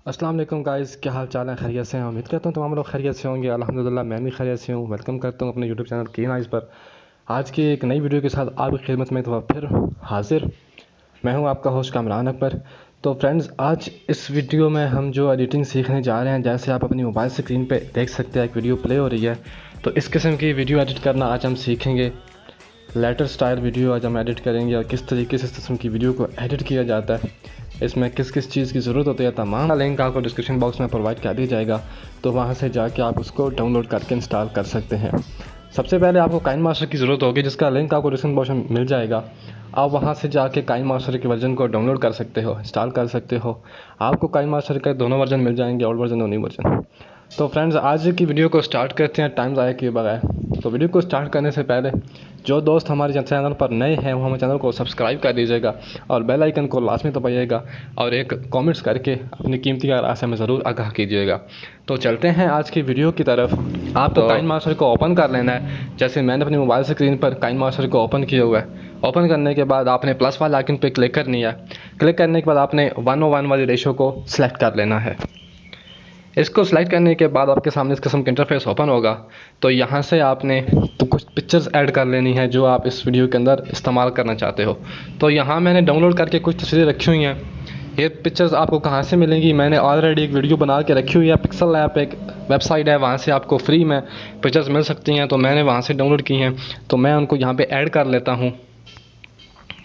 अस्सलाम वालेकुम गाइस, क्या हाल चाल है? खैरियत से हैं? उम्मीद करता हूँ तमाम लोग खैरियत से होंगे। अल्हम्दुलिल्लाह मैं भी खैरियत से हूँ। वेलकम करता हूँ अपने यूट्यूब चैनल कीन आइज़ पर। आज की एक नई वीडियो के साथ आपकी खिदमत में तो फिर हाजिर। मैं हूँ आपका होस्ट कामरान अकबर। तो फ्रेंड्स, आज इस वीडियो में हम जो एडिटिंग सीखने जा रहे हैं, जैसे आप अपनी मोबाइल स्क्रीन पर देख सकते हैं एक वीडियो प्ले हो रही है, तो इस किस्म की वीडियो एडिट करना आज हम सीखेंगे। लेटर स्टाइल वीडियो आज हम एडिट करेंगे और किस तरीके से इस किस्म की वीडियो को एडिट किया जाता है, इसमें किस किस चीज़ की ज़रूरत होती है, तमाम लिंक आपको डिस्क्रिप्शन बॉक्स में प्रोवाइड कर दिया जाएगा। तो वहाँ से जाके आप उसको डाउनलोड करके इंस्टॉल कर सकते हैं। सबसे पहले आपको काइन मास्टर की ज़रूरत होगी, जिसका लिंक आपको डिस्क्रिप्शन बॉक्स में मिल जाएगा। आप वहाँ से जाके काइन मास्टर के वर्जन को डाउनलोड कर सकते हो, इंस्टॉल कर सकते हो। आपको काइन मास्टर के दोनों वर्जन मिल जाएंगे, ओल्ड वर्जन और न्यू वर्जन। तो फ्रेंड्स, आज की वीडियो को स्टार्ट करते हैं टाइम ज़ाया किए बगैर। तो वीडियो को स्टार्ट करने से पहले जो दोस्त हमारे चैनल पर नए हैं वो हमारे चैनल को सब्सक्राइब कर दीजिएगा और बेल आइकन को लाजमी दबाइएगा और एक कमेंट्स करके अपनी कीमती राय से हमें ज़रूर आगाह कीजिएगा। तो चलते हैं आज की वीडियो की तरफ। आपको काइन मास्टर को ओपन कर लेना है। जैसे मैंने अपनी मोबाइल स्क्रीन पर काइन मास्टर को ओपन किया हुआ है। ओपन करने के बाद आपने प्लस वाले आइकन पर क्लिक करनी है। क्लिक करने के बाद आपने 1:1 वाली रेशो को सिलेक्ट कर लेना है। इसको सिलेक्ट करने के बाद आपके सामने इस किस्म का इंटरफेस ओपन होगा। तो यहाँ से आपने तो कुछ पिक्चर्स ऐड कर लेनी है जो आप इस वीडियो के अंदर इस्तेमाल करना चाहते हो। तो यहाँ मैंने डाउनलोड करके कुछ तस्वीरें रखी हुई हैं। ये पिक्चर्स आपको कहाँ से मिलेंगी? मैंने ऑलरेडी एक वीडियो बना के रखी हुई है। पिक्सल ऐप एक वेबसाइट है, वहाँ से आपको फ्री में पिक्चर्स मिल सकती हैं। तो मैंने वहाँ से डाउनलोड की हैं, तो मैं उनको यहाँ पर ऐड कर लेता हूँ।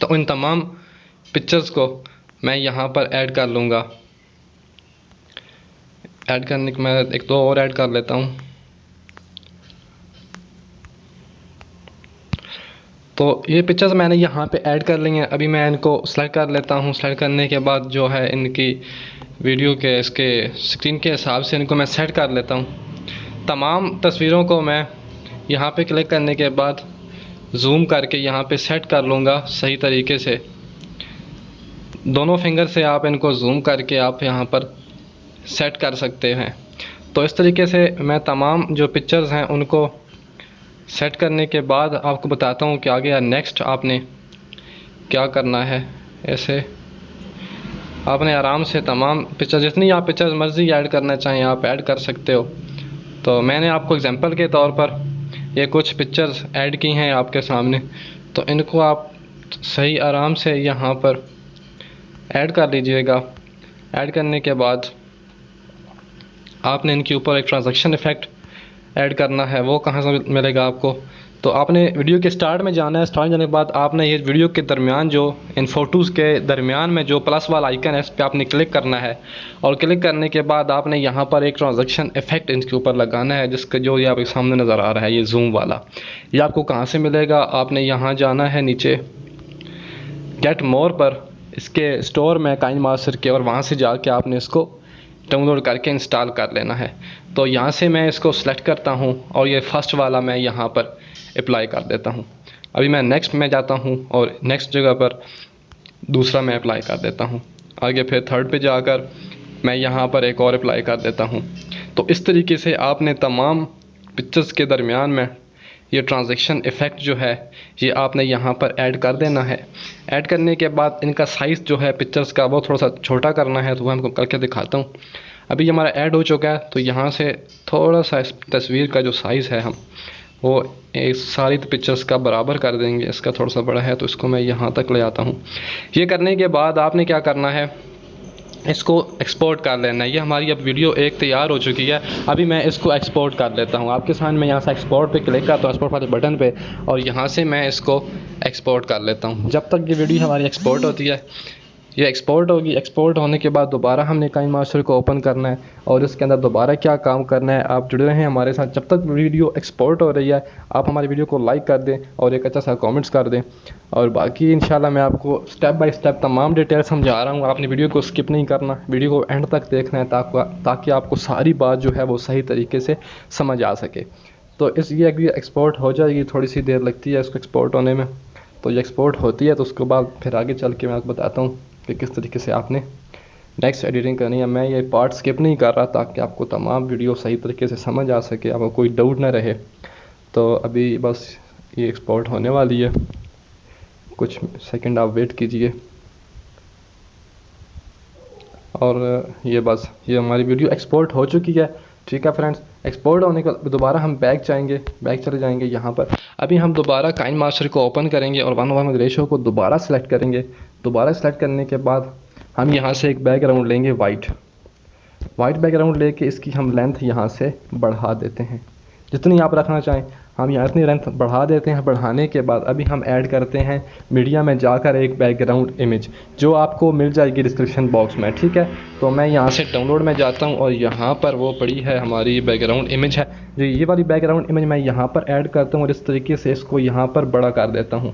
तो इन तमाम पिक्चर्स को मैं यहाँ पर ऐड कर लूँगा। ऐड करने के मैं एक दो और ऐड कर लेता हूँ। तो ये पिक्चर्स मैंने यहाँ पे ऐड कर ली हैं। अभी मैं इनको सेलेक्ट कर लेता हूँ। सेलेक्ट करने के बाद जो है इनकी वीडियो के इसके स्क्रीन के हिसाब से इनको मैं सेट कर लेता हूँ। तमाम तस्वीरों को मैं यहाँ पे क्लिक करने के बाद जूम करके यहाँ पे सेट कर लूँगा सही तरीके से। दोनों फिंगर से आप इनको जूम करके आप यहाँ पर सेट कर सकते हैं। तो इस तरीके से मैं तमाम जो पिक्चर्स हैं उनको सेट करने के बाद आपको बताता हूँ कि आगे या नेक्स्ट आपने क्या करना है। ऐसे आपने आराम से तमाम पिक्चर, जितनी आप पिक्चर्स मर्ज़ी ऐड करना चाहें आप ऐड कर सकते हो। तो मैंने आपको एग्जांपल के तौर पर ये कुछ पिक्चर्स ऐड की हैं आपके सामने। तो इनको आप सही आराम से यहाँ पर ऐड कर लीजिएगा। ऐड करने के बाद आपने इनके ऊपर एक ट्रांजैक्शन इफ़ेक्ट ऐड करना है। वो कहाँ से मिलेगा आपको? तो आपने वीडियो के स्टार्ट में जाना है। स्टार्ट जाने के बाद आपने ये वीडियो के दरमियान जो इन फ़ोटोज़ के दरमियान में जो प्लस वाला आइकन है इस पर आपने क्लिक करना है। और क्लिक करने के बाद आपने यहाँ पर एक ट्रांजैक्शन इफ़ेक्ट इनके ऊपर लगाना है, जिसका जो ये आपके सामने नज़र आ रहा है, ये जूम वाला। ये आपको कहाँ से मिलेगा? आपने यहाँ जाना है नीचे गेट मोर पर, इसके स्टोर में काइन मास्टर के, और वहाँ से जाके आपने इसको डाउनलोड करके इंस्टॉल कर लेना है। तो यहाँ से मैं इसको सेलेक्ट करता हूँ और ये फर्स्ट वाला मैं यहाँ पर अप्लाई कर देता हूँ। अभी मैं नेक्स्ट में जाता हूँ और नेक्स्ट जगह पर दूसरा मैं अप्लाई कर देता हूँ। आगे फिर थर्ड पे जाकर मैं यहाँ पर एक और अप्लाई कर देता हूँ। तो इस तरीके से आपने तमाम पिक्चर्स के दरमियान में ये ट्रांजैक्शन इफ़ेक्ट जो है ये आपने यहाँ पर ऐड कर देना है। ऐड करने के बाद इनका साइज़ जो है पिक्चर्स का वो थोड़ा सा छोटा करना है, तो वो हमको करके दिखाता हूँ। अभी हमारा ऐड हो चुका है। तो यहाँ से थोड़ा सा इस तस्वीर का जो साइज़ है हम वो सारी पिक्चर्स का बराबर कर देंगे। इसका थोड़ा सा बड़ा है तो इसको मैं यहाँ तक ले आता हूँ। ये करने के बाद आपने क्या करना है, इसको एक्सपोर्ट कर लेना है। ये हमारी अब वीडियो एक तैयार हो चुकी है। अभी मैं इसको एक्सपोर्ट कर लेता हूँ। आपके सामने मैं यहाँ से एक्सपोर्ट पे क्लिक करता हूँ, एक्सपोर्ट वाले बटन पे, और यहाँ से मैं इसको एक्सपोर्ट कर लेता हूँ। जब तक ये वीडियो हमारी एक्सपोर्ट होती है, ये एक्सपोर्ट होगी। एक्सपोर्ट होने के बाद दोबारा हमने काइन मास्टर को ओपन करना है और इसके अंदर दोबारा क्या काम करना है। आप जुड़े रहें हमारे साथ। जब तक वीडियो एक्सपोर्ट हो रही है आप हमारी वीडियो को लाइक कर दें और एक अच्छा सा कमेंट्स कर दें। और बाकी इंशाल्लाह मैं आपको स्टेप बाय स्टेप तमाम डिटेल समझा रहा हूँ। आपने वीडियो को स्किप नहीं करना, वीडियो को एंड तक देखना है ताकि आपको सारी बात जो है वो सही तरीके से समझ आ सके। तो ये एक्सपोर्ट हो जाएगी, थोड़ी सी देर लगती है इसको एक्सपोर्ट होने में। तो ये एक्सपोर्ट होती है तो उसके बाद फिर आगे चल के मैं आपको बताता हूँ कि किस तरीके से आपने नेक्स्ट एडिटिंग करनी है। मैं ये पार्ट स्किप नहीं कर रहा ताकि आपको तमाम वीडियो सही तरीके से समझ आ सके, आपको कोई डाउट ना रहे। तो अभी बस ये एक्सपोर्ट होने वाली है, कुछ सेकंड आप वेट कीजिए। और ये बस ये हमारी वीडियो एक्सपोर्ट हो चुकी है। ठीक है फ्रेंड्स, एक्सपोर्ट होने के बाद दोबारा हम बैक चले जाएंगे यहाँ पर। अभी हम दोबारा काइन मास्टर को ओपन करेंगे और 1:1 रेशो को दोबारा सेलेक्ट करेंगे। दोबारा सेलेक्ट करने के बाद हम यहाँ से एक बैकग्राउंड लेंगे वाइट बैकग्राउंड लेके इसकी हम लेंथ यहाँ से बढ़ा देते हैं, जितनी आप रखना चाहें हम यहाँ इतनी लेंथ बढ़ा देते हैं। बढ़ाने के बाद अभी हम ऐड करते हैं मीडिया में जाकर एक बैकग्राउंड इमेज, जो आपको मिल जाएगी डिस्क्रिप्शन बॉक्स में। ठीक है, तो मैं यहाँ से डाउनलोड में जाता हूँ और यहाँ पर वो पड़ी है हमारी बैकग्राउंड इमेज है, जो ये वाली बैकग्राउंड इमेज मैं यहाँ पर ऐड करता हूँ और इस तरीके से इसको यहाँ पर बड़ा कर देता हूँ।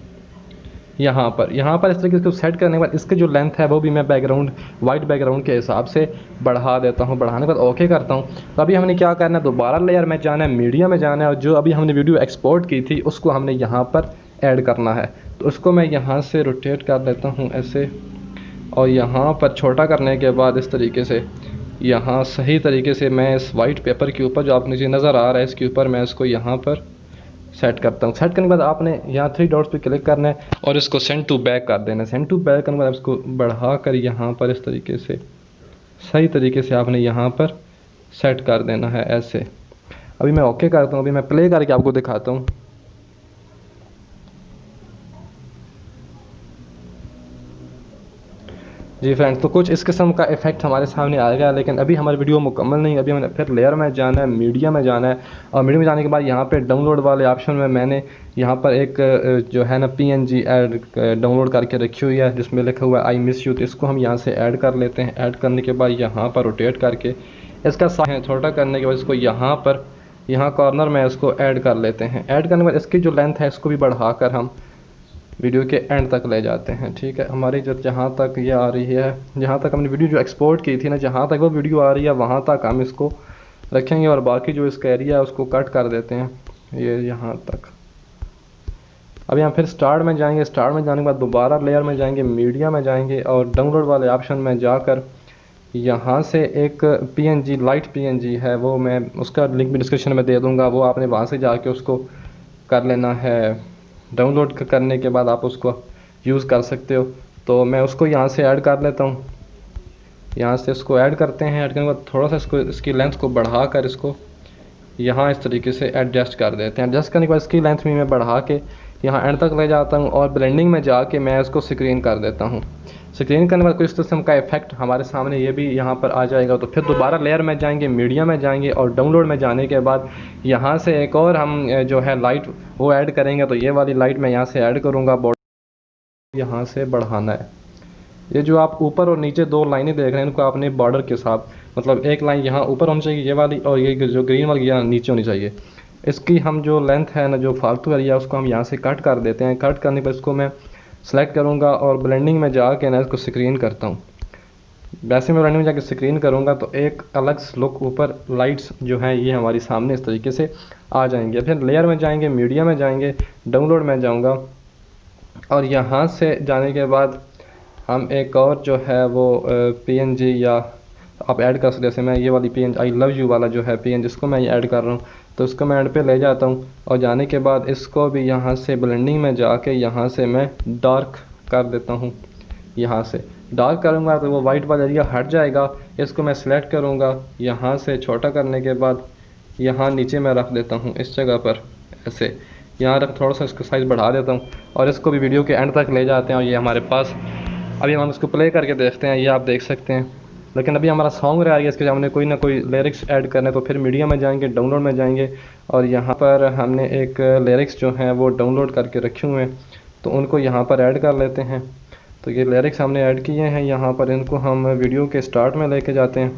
यहाँ पर इस तरीके से सेट करने के बाद इसकी जो लेंथ है वो भी मैं वाइट बैकग्राउंड के हिसाब से बढ़ा देता हूँ। बढ़ाने के बाद ओके करता हूँ। तो अभी हमने क्या करना है, दोबारा लेयर में जाना है, मीडिया में जाना है और जो अभी हमने वीडियो एक्सपोर्ट की थी उसको हमने यहाँ पर ऐड करना है। तो उसको मैं यहाँ से रोटेट कर लेता हूँ ऐसे, और यहाँ पर छोटा करने के बाद इस तरीके से यहाँ सही तरीके से मैं इस वाइट पेपर के ऊपर जो आप नीचे नज़र आ रहा है इसके ऊपर मैं इसको यहाँ पर सेट करता हूँ। सेट करने के बाद आपने यहाँ 3 डॉट्स पे क्लिक करना है और इसको सेंड टू बैक कर देना है। सेंड टू बैक करने के बाद इसको बढ़ा कर यहाँ पर इस तरीके से सही तरीके से आपने यहाँ पर सेट कर देना है ऐसे। अभी मैं ओके करता हूँ, अभी मैं प्ले करके आपको दिखाता हूँ। जी फ्रेंड्स, तो कुछ इस किस्म का इफेक्ट हमारे सामने आएगा, लेकिन अभी हमारी वीडियो मुकम्मल नहीं। अभी मैंने फिर लेयर में जाना है, मीडिया में जाना है और मीडिया में जाने के बाद यहाँ पे डाउनलोड वाले ऑप्शन में मैंने यहाँ पर एक जो है ना PNG ऐड डाउनलोड करके रखी हुई है जिसमें लिखा हुआ है आई मिस यू। तो इसको हम यहाँ से ऐड कर लेते हैं। ऐड करने के बाद यहाँ पर रोटेट करके इसका साइज छोटा करने के बाद इसको यहाँ कॉर्नर में इसको ऐड कर लेते हैं। ऐड करने के बाद इसकी जो लेंथ है इसको भी बढ़ा कर हम वीडियो के एंड तक ले जाते हैं। ठीक है, हमारी जहाँ तक ये आ रही है, जहाँ तक हमने वीडियो जो एक्सपोर्ट की थी ना, जहाँ तक वो वीडियो आ रही है वहाँ तक हम इसको रखेंगे और बाकी जो इसका एरिया है उसको कट कर देते हैं ये यहाँ तक। अभी हम फिर स्टार्ट में जाएंगे। स्टार्ट में जाने के बाद दोबारा लेयर में जाएंगे, मीडिया में जाएंगे और डाउनलोड वाले ऑप्शन में जाकर यहाँ से एक PNG लाइट PNG है, वो मैं उसका लिंक भी डिस्क्रिप्शन में दे दूँगा। वो आपने वहाँ से जाके उसको कर लेना है। डाउनलोड करने के बाद आप उसको यूज़ कर सकते हो। तो मैं उसको यहाँ से ऐड कर लेता हूँ। यहाँ से इसको ऐड करते हैं। ऐड करने के बाद थोड़ा सा इसकी लेंथ को बढ़ा कर इसको यहाँ इस तरीके से एडजस्ट कर देते हैं। एडजस्ट करने के बाद इसकी लेंथ भी मैं बढ़ा के यहाँ एंड तक ले जाता हूँ और ब्लेंडिंग में जाके मैं इसको स्क्रीन कर देता हूँ। स्क्रीन करने के बाद कुछ किस्म का इफेक्ट हमारे सामने ये भी यहाँ पर आ जाएगा। तो फिर दोबारा लेयर में जाएंगे, मीडिया में जाएंगे और डाउनलोड में जाने के बाद यहाँ से एक और हम जो है लाइट वो ऐड करेंगे। तो ये वाली लाइट मैं यहाँ से ऐड करूँगा। बॉर्डर यहाँ से बढ़ाना है। ये जो आप ऊपर और नीचे 2 लाइनें देख रहे हैं इनको आपने बॉर्डर के साथ, मतलब एक लाइन यहाँ ऊपर होनी चाहिए ये वाली, और ये जो ग्रीन वाली यहाँ नीचे होनी चाहिए। इसकी हम जो लेंथ है ना, जो फालतू एरिया उसको हम यहाँ से कट कर देते हैं। कट करने पर इसको मैं सेलेक्ट करूँगा और ब्लेंडिंग में जाके ना इसको स्क्रीन करता हूँ। वैसे मैं ब्लेंडिंग में जाके स्क्रीन करूँगा तो एक अलग लुक ऊपर लाइट्स जो हैं ये हमारी सामने इस तरीके से आ जाएंगे। फिर लेयर में जाएंगे, मीडिया में जाएंगे, डाउनलोड में जाऊँगा और यहाँ से जाने के बाद हम एक और जो है वो PNG या आप ऐड कर सकते हैं। जैसे मैं ये वाली PNG आई लव यू वाला जो है PNG जिसको मैं ऐड कर रहा हूँ, तो इसको मैं एंड पे ले जाता हूँ और जाने के बाद इसको भी यहाँ से ब्लेंडिंग में जाके यहाँ से मैं डार्क कर देता हूँ। यहाँ से डार्क करूँगा तो वो वाइट वाला एरिया हट जाएगा। इसको मैं सिलेक्ट करूँगा, यहाँ से छोटा करने के बाद यहाँ नीचे मैं रख देता हूँ इस जगह पर ऐसे। यहाँ रख थोड़ा सा इसका साइज़ बढ़ा देता हूँ और इसको भी वीडियो के एंड तक ले जाते हैं और ये हमारे पास। अभी हम इसको प्ले करके देखते हैं, ये आप देख सकते हैं। लेकिन अभी हमारा सॉन्ग रह गया, इसके हमने कोई ना कोई लिरिक्स ऐड करने। तो फिर मीडिया में जाएंगे, डाउनलोड में जाएंगे और यहाँ पर हमने एक लिरिक्स जो हैं वो डाउनलोड करके रखे हुए हैं, तो उनको यहाँ पर ऐड कर लेते हैं। तो ये लिरिक्स हमने ऐड किए हैं यहाँ पर, इनको हम वीडियो के स्टार्ट में लेके जाते हैं।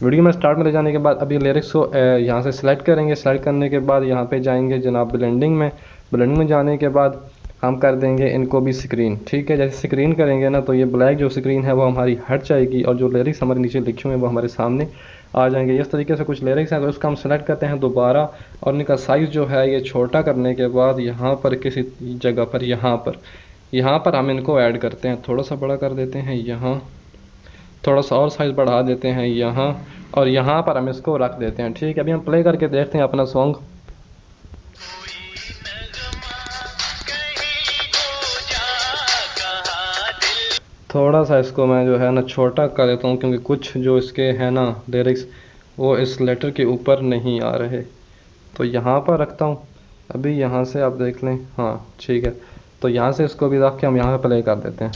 वीडियो में स्टार्ट में ले जाने के बाद अभी लिरिक्स को यहाँ से सिलेक्ट करेंगे। सेलेक्ट करने के बाद यहाँ पे जाएंगे जनाब ब्लेंडिंग में। ब्लेंडिंग में जाने के बाद हम कर देंगे इनको भी स्क्रीन। ठीक है, जैसे स्क्रीन करेंगे ना तो ये ब्लैक जो स्क्रीन है वो हमारी हट जाएगी और जो लिरिक्स हमारे नीचे लिखे हुए हैं वो हमारे सामने आ जाएंगे। इस तरीके से कुछ लिरिक्स हैं तो उसका हम सेलेक्ट करते हैं दोबारा और इनका साइज़ जो है ये छोटा करने के बाद यहाँ पर किसी जगह पर यहाँ पर हम इनको ऐड करते हैं। थोड़ा सा बड़ा कर देते हैं, यहाँ थोड़ा सा और साइज़ बढ़ा देते हैं यहाँ, और यहाँ पर हम इसको रख देते हैं। ठीक है, अभी हम प्ले करके देखते हैं अपना सॉन्ग। थोड़ा सा इसको मैं जो है ना छोटा कर देता हूँ, क्योंकि कुछ जो इसके हैं ना लिरिक्स वो इस लेटर के ऊपर नहीं आ रहे। तो यहाँ पर रखता हूँ। अभी यहाँ से आप देख लें, हाँ ठीक है। तो यहाँ से इसको भी रख के हम यहाँ पे प्ले कर देते हैं।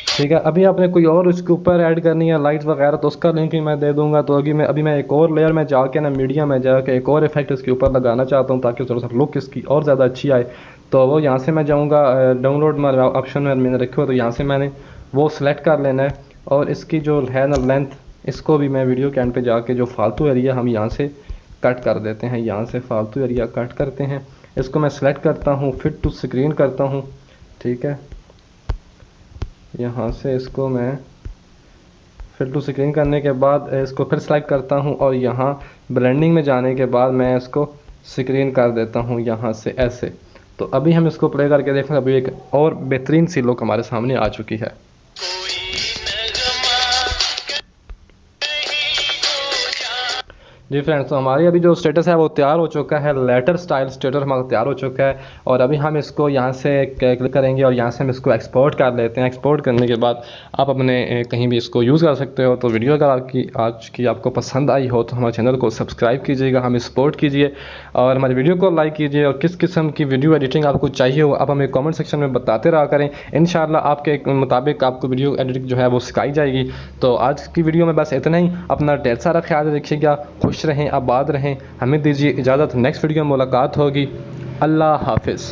ठीक है, अभी आपने कोई और उसके ऊपर ऐड करनी है लाइट वगैरह तो उसका लिंक भी मैं दे दूंगा। तो अभी मैं एक और लेयर में जाके ना मीडिया में जाके एक और इफेक्ट इसके ऊपर लगाना चाहता हूँ, ताकि थोड़ा सा लुक इसकी और ज़्यादा अच्छी आए। तो वो यहाँ से मैं जाऊँगा डाउनलोड में ऑप्शन में मैंने रखे हो, तो यहाँ से मैंने वो सिलेक्ट कर लेना है। और इसकी जो है ना लेंथ, इसको भी मैं वीडियो के एंड पे जाके जो फालतू एरिया हम यहाँ से कट कर देते हैं, यहाँ से फालतू एरिया कट करते हैं। इसको मैं सिलेक्ट करता हूँ, फिट टू स्क्रीन करता हूँ। ठीक है, यहाँ से इसको मैं फिट टू स्क्रीन करने के बाद इसको फिर सेलेक्ट करता हूँ, और यहाँ ब्लेंडिंग में जाने के बाद मैं इसको स्क्रीन कर देता हूँ यहाँ से ऐसे। तो अभी हम इसको प्ले करके देखें, अभी एक और बेहतरीन सी लुक हमारे सामने आ चुकी है। जी फ्रेंड्स, तो हमारी अभी जो स्टेटस है वो तैयार हो चुका है। लेटर स्टाइल स्टेटस हमारा तैयार हो चुका है। और अभी हम इसको यहाँ से क्लिक करेंगे और यहाँ से हम इसको एक्सपोर्ट कर लेते हैं। एक्सपोर्ट करने के बाद आप अपने कहीं भी इसको यूज़ कर सकते हो। तो वीडियो अगर आज की आपको पसंद आई हो तो हमारे चैनल को सब्सक्राइब कीजिएगा, हमें सपोर्ट कीजिए और हमारी वीडियो को लाइक कीजिए। और किस किस्म की वीडियो एडिटिंग आपको चाहिए हो आप हमें कॉमेंट सेक्शन में बताते रहा करें। इंशाल्लाह आपके मुताबिक आपको वीडियो एडिटिंग जो है वो सिखाई जाएगी। तो आज की वीडियो में बस इतना ही। अपना ढेर सारा ख्याल रखिएगा, खुश रहें, आबाद रहें। हमें दीजिए इजाज़त, नेक्स्ट वीडियो में मुलाकात होगी। अल्लाह हाफिज़।